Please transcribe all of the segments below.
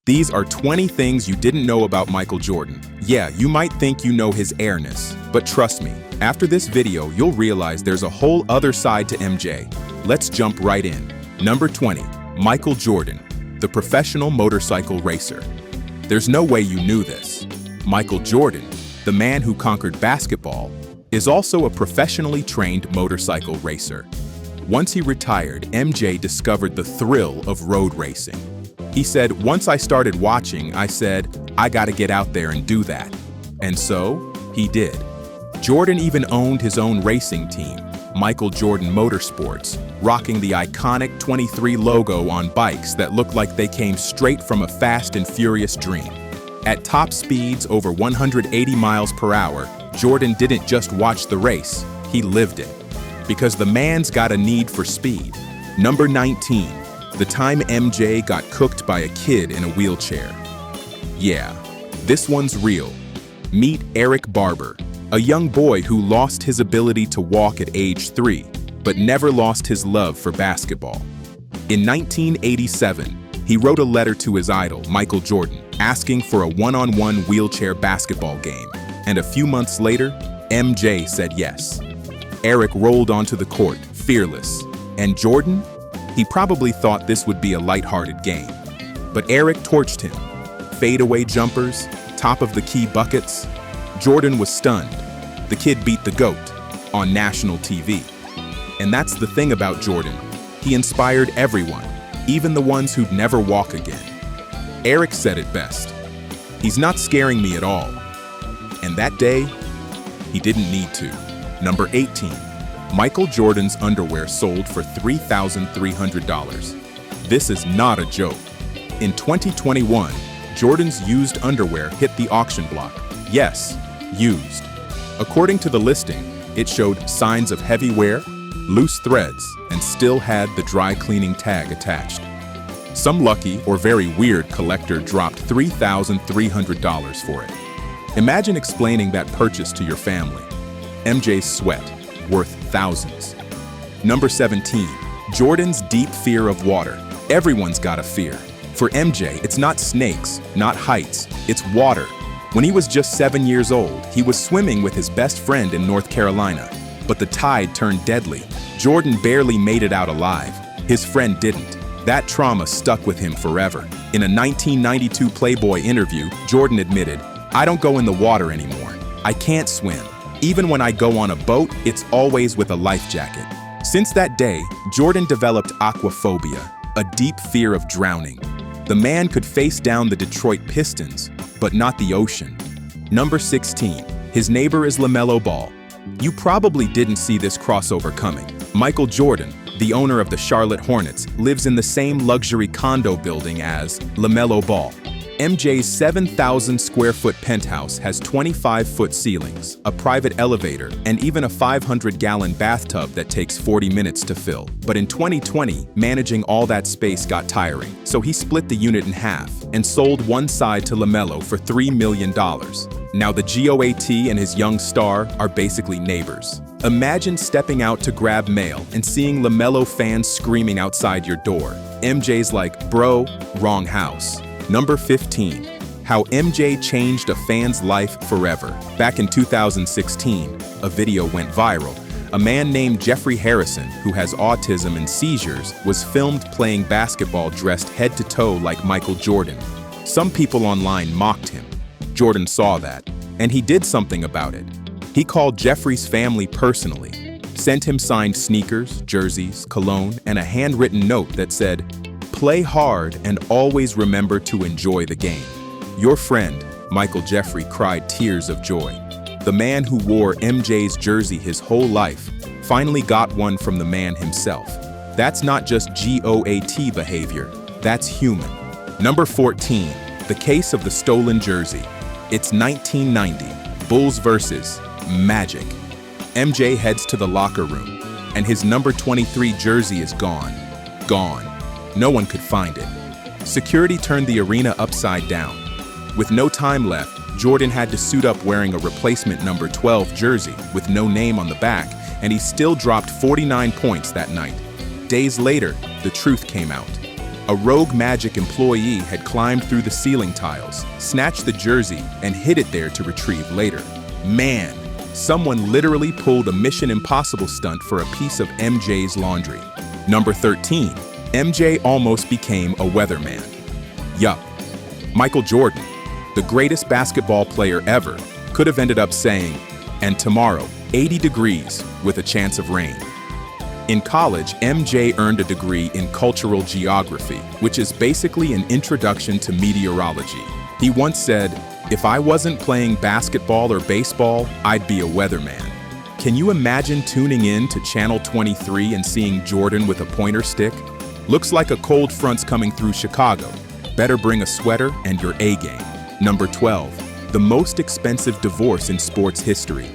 These are 20 things you didn't know about Michael Jordan. Yeah, you might think you know his airness, but trust me, after this video, you'll realize there's a whole other side to MJ. Let's jump right in. Number 20, Michael Jordan, the professional motorcycle racer. There's no way you knew this. Michael Jordan, the man who conquered basketball, is also a professionally trained motorcycle racer. Once he retired, MJ discovered the thrill of road racing. He said, "Once I started watching, I said, I gotta get out there and do that." And so, he did. Jordan even owned his own racing team, Michael Jordan Motorsports, rocking the iconic 23 logo on bikes that looked like they came straight from a Fast and Furious dream. At top speeds over 180 miles per hour, Jordan didn't just watch the race, he lived it. Because the man's got a need for speed. Number 19. The time MJ got cooked by a kid in a wheelchair. Yeah, this one's real. Meet Eric Barber, a young boy who lost his ability to walk at age 3, but never lost his love for basketball. In 1987, he wrote a letter to his idol, Michael Jordan, asking for a one-on-one wheelchair basketball game, and a few months later, MJ said yes. Eric rolled onto the court, fearless, and Jordan? He probably thought this would be a lighthearted game. But Eric torched him. Fadeaway jumpers, top-of-the-key buckets. Jordan was stunned. The kid beat the GOAT on national TV. And that's the thing about Jordan. He inspired everyone, even the ones who'd never walk again. Eric said it best. "He's not scaring me at all." And that day, he didn't need to. Number 18. Michael Jordan's underwear sold for $3,300. This is not a joke. In 2021, Jordan's used underwear hit the auction block. Yes, used. According to the listing, it showed signs of heavy wear, loose threads, and still had the dry cleaning tag attached. Some lucky or very weird collector dropped $3,300 for it. Imagine explaining that purchase to your family. MJ's sweat, worth thousands. Number 17, Jordan's deep fear of water. Everyone's got a fear. For MJ, it's not snakes, not heights, it's water. When he was just 7 years old, he was swimming with his best friend in North Carolina, but the tide turned deadly. Jordan barely made it out alive. His friend didn't. That trauma stuck with him forever. In a 1992 Playboy interview, Jordan admitted, "I don't go in the water anymore. I can't swim. Even when I go on a boat, it's always with a life jacket." Since that day, Jordan developed aquaphobia, a deep fear of drowning. The man could face down the Detroit Pistons, but not the ocean. Number 16, his neighbor is LaMelo Ball. You probably didn't see this crossover coming. Michael Jordan, the owner of the Charlotte Hornets, lives in the same luxury condo building as LaMelo Ball. MJ's 7,000 square foot penthouse has 25-foot ceilings, a private elevator, and even a 500-gallon bathtub that takes 40 minutes to fill. But in 2020, managing all that space got tiring, so he split the unit in half and sold one side to LaMelo for $3 million. Now the GOAT and his young star are basically neighbors. Imagine stepping out to grab mail and seeing LaMelo fans screaming outside your door. MJ's like, "Bro, wrong house." Number 15. How MJ changed a fan's life forever. Back in 2016, a video went viral. A man named Jeffrey Harrison, who has autism and seizures, was filmed playing basketball dressed head to toe like Michael Jordan. Some people online mocked him. Jordan saw that, and he did something about it. He called Jeffrey's family personally, sent him signed sneakers, jerseys, cologne, and a handwritten note that said, "Play hard and always remember to enjoy the game." Your friend, Michael Jeffrey, cried tears of joy. The man who wore MJ's jersey his whole life finally got one from the man himself. That's not just GOAT behavior, that's human. Number 14, the case of the stolen jersey. It's 1990, Bulls versus Magic. MJ heads to the locker room, and his number 23 jersey is gone. Gone. No one could find it. Security turned the arena upside down. With no time left, Jordan had to suit up wearing a replacement number 12 jersey with no name on the back, and he still dropped 49 points that night. Days later, the truth came out. A rogue Magic employee had climbed through the ceiling tiles, snatched the jersey, and hid it there to retrieve later. Man, someone literally pulled a Mission Impossible stunt for a piece of MJ's laundry. Number 13. MJ almost became a weatherman. Yup. Michael Jordan, the greatest basketball player ever, could have ended up saying, "And tomorrow, 80 degrees with a chance of rain." In college, MJ earned a degree in cultural geography, which is basically an introduction to meteorology. He once said, "If I wasn't playing basketball or baseball, I'd be a weatherman." Can you imagine tuning in to Channel 23 and seeing Jordan with a pointer stick? Looks like a cold front's coming through Chicago. Better bring a sweater and your A game. Number 12. The most expensive divorce in sports history.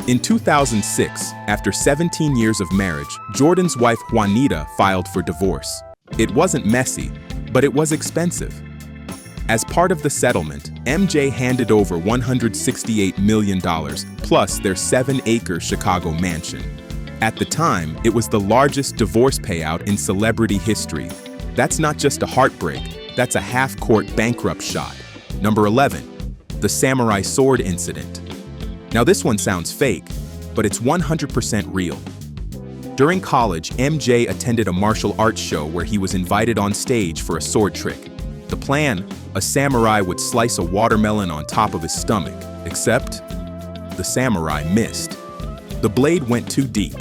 In 2006, after 17 years of marriage, Jordan's wife Juanita filed for divorce. It wasn't messy, but it was expensive. As part of the settlement, MJ handed over $168 million plus their 7-acre Chicago mansion. At the time, it was the largest divorce payout in celebrity history. That's not just a heartbreak, that's a half-court bankrupt shot. Number 11. The samurai sword incident. Now this one sounds fake, but it's 100% real. During college, MJ attended a martial arts show where he was invited on stage for a sword trick. The plan, a samurai would slice a watermelon on top of his stomach, except the samurai missed. The blade went too deep,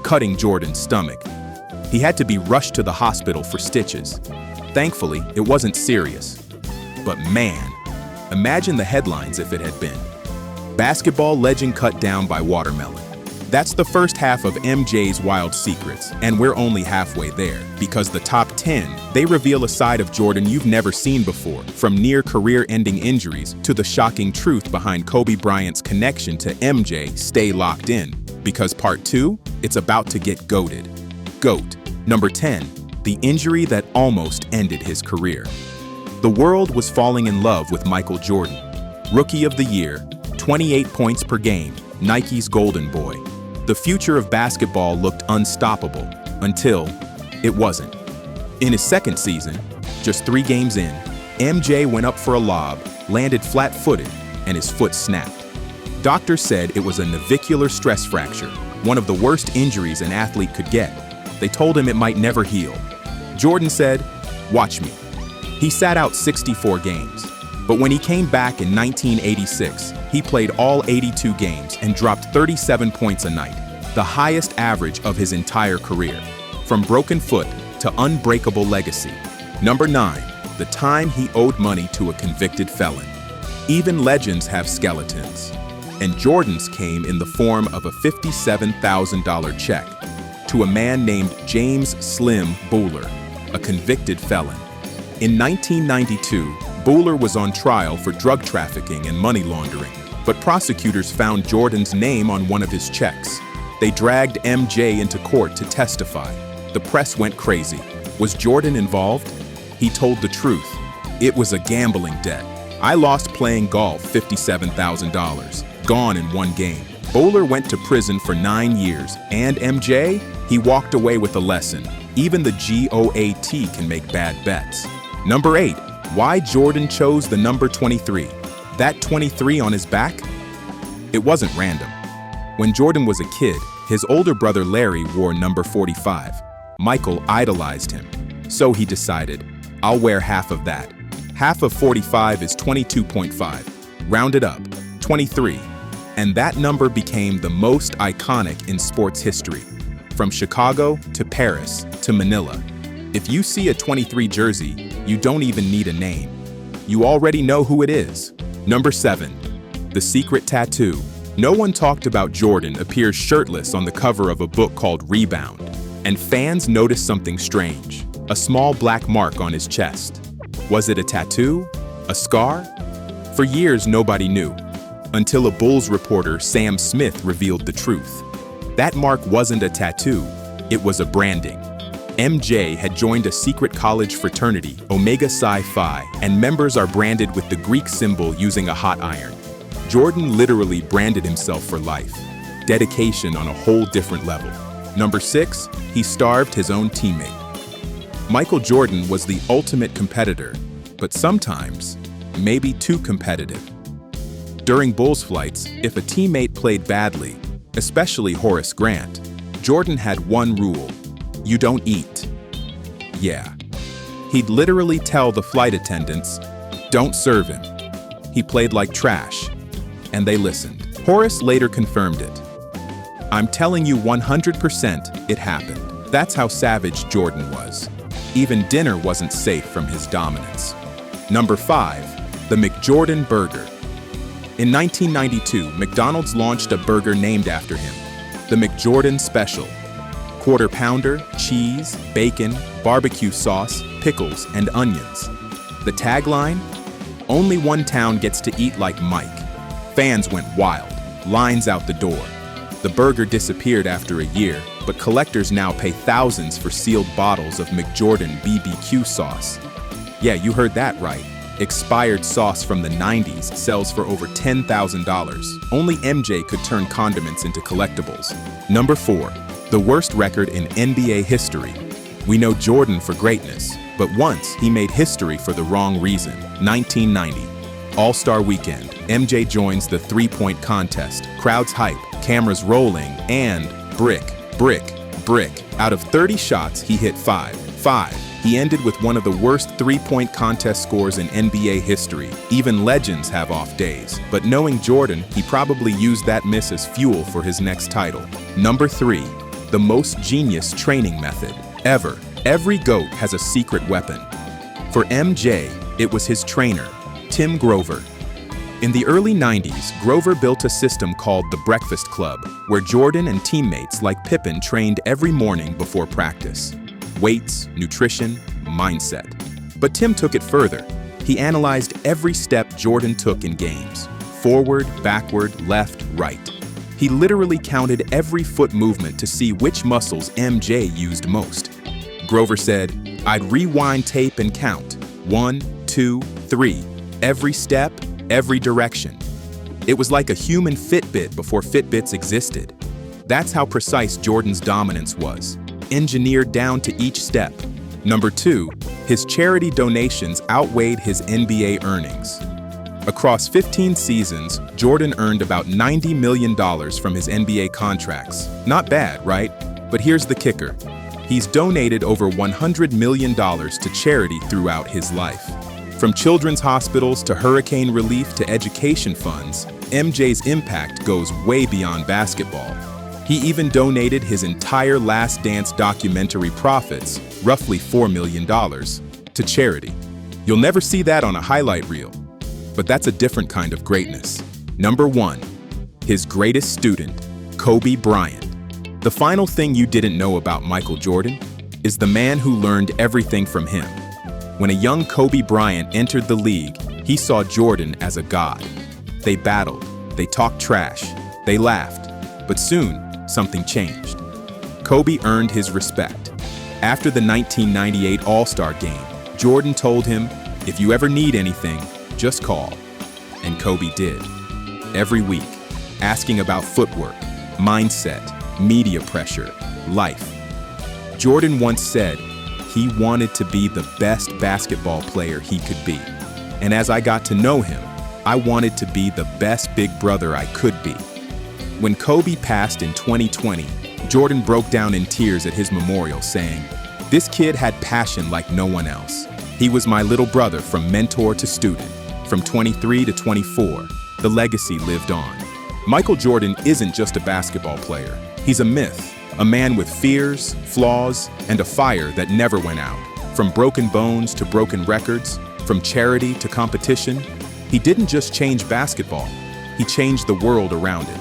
cutting Jordan's stomach. He had to be rushed to the hospital for stitches. Thankfully, it wasn't serious. But man, imagine the headlines if it had been. Basketball legend cut down by watermelon. That's the first half of MJ's wild secrets, and we're only halfway there, because the top 10, they reveal a side of Jordan you've never seen before, from near career-ending injuries to the shocking truth behind Kobe Bryant's connection to MJ. Stay locked in, because part 2, it's about to get goated. GOAT. Number 10, the injury that almost ended his career. The world was falling in love with Michael Jordan. Rookie of the Year, 28 points per game, Nike's golden boy. The future of basketball looked unstoppable, until it wasn't. In his second season, just 3 games in, MJ went up for a lob, landed flat-footed, and his foot snapped. Doctors said it was a navicular stress fracture, one of the worst injuries an athlete could get. They told him it might never heal. Jordan said, "Watch me." He sat out 64 games. But when he came back in 1986, he played all 82 games and dropped 37 points a night, the highest average of his entire career. From broken foot to unbreakable legacy. Number 9, the time he owed money to a convicted felon. Even legends have skeletons. And Jordan's came in the form of a $57,000 check to a man named James "Slim" Booler, a convicted felon. In 1992, Booler was on trial for drug trafficking and money laundering, but prosecutors found Jordan's name on one of his checks. They dragged MJ into court to testify. The press went crazy. Was Jordan involved? He told the truth. It was a gambling debt. "I lost playing golf $57,000, gone in one game." Booler went to prison for 9 years, and MJ, he walked away with a lesson. Even the GOAT can make bad bets. Number 8. Why Jordan chose the number 23. That 23 on his back? It wasn't random. When Jordan was a kid, his older brother Larry wore number 45. Michael idolized him. So he decided, I'll wear half of that. Half of 45 is 22.5. Round it up, 23. And that number became the most iconic in sports history. From Chicago to Paris to Manila. If you see a 23 jersey, you don't even need a name. You already know who it is. Number 7. The secret tattoo. No one talked about Jordan appears shirtless on the cover of a book called Rebound, and fans noticed something strange. A small black mark on his chest. Was it a tattoo? A scar? For years, nobody knew, until a Bulls reporter, Sam Smith, revealed the truth. That mark wasn't a tattoo, it was a branding. MJ had joined a secret college fraternity, Omega Psi Phi, and members are branded with the Greek symbol using a hot iron. Jordan literally branded himself for life. Dedication on a whole different level. Number 6, he starved his own teammate. Michael Jordan was the ultimate competitor, but sometimes, maybe too competitive. During Bulls flights, if a teammate played badly, especially Horace Grant, Jordan had one rule: you don't eat. Yeah. He'd literally tell the flight attendants, don't serve him. He played like trash, and they listened. Horace later confirmed it. I'm telling you 100% it happened. That's how savage Jordan was. Even dinner wasn't safe from his dominance. Number 5, the McJordan Burger. In 1992, McDonald's launched a burger named after him, the McJordan Special. Quarter pounder, cheese, bacon, barbecue sauce, pickles, and onions. The tagline? Only one town gets to eat like Mike. Fans went wild, lines out the door. The burger disappeared after a year, but collectors now pay thousands for sealed bottles of McJordan BBQ sauce. Yeah, you heard that right. Expired sauce from the 90s sells for over $10,000. Only MJ could turn condiments into collectibles. Number 4, the worst record in NBA history. We know Jordan for greatness, but once he made history for the wrong reason. 1990, All-Star Weekend. MJ joins the three-point contest. Crowds hype, cameras rolling, and brick. Out of 30 shots, he hit 5. He ended with one of the worst three-point contest scores in NBA history. Even legends have off days. But knowing Jordan, he probably used that miss as fuel for his next title. Number 3, the most genius training method ever. Every GOAT has a secret weapon. For MJ, it was his trainer, Tim Grover. In the early 90s, Grover built a system called the Breakfast Club, where Jordan and teammates like Pippen trained every morning before practice. Weights, nutrition, mindset. But Tim took it further. He analyzed every step Jordan took in games. Forward, backward, left, right. He literally counted every foot movement to see which muscles MJ used most. Grover said, I'd rewind tape and count. 1, 2, 3. Every step, every direction. It was like a human Fitbit before Fitbits existed. That's how precise Jordan's dominance was, engineered down to each step. Number 2, his charity donations outweighed his NBA earnings. Across 15 seasons, Jordan earned about $90 million from his NBA contracts. Not bad, right? But here's the kicker. He's donated over $100 million to charity throughout his life. From children's hospitals to hurricane relief to education funds, MJ's impact goes way beyond basketball. He even donated his entire Last Dance documentary profits, roughly $4 million, to charity. You'll never see that on a highlight reel, but that's a different kind of greatness. Number 1, his greatest student, Kobe Bryant. The final thing you didn't know about Michael Jordan is the man who learned everything from him. When a young Kobe Bryant entered the league, he saw Jordan as a god. They battled, they talked trash, they laughed, but soon, something changed. Kobe earned his respect. After the 1998 All-Star Game, Jordan told him, if you ever need anything, just call. And Kobe did. Every week, asking about footwork, mindset, media pressure, life. Jordan once said he wanted to be the best basketball player he could be. And as I got to know him, I wanted to be the best big brother I could be. When Kobe passed in 2020, Jordan broke down in tears at his memorial saying, "This kid had passion like no one else. He was my little brother from mentor to student. From 23 to 24, the legacy lived on." Michael Jordan isn't just a basketball player. He's a myth, a man with fears, flaws, and a fire that never went out. From broken bones to broken records, from charity to competition, he didn't just change basketball, he changed the world around it.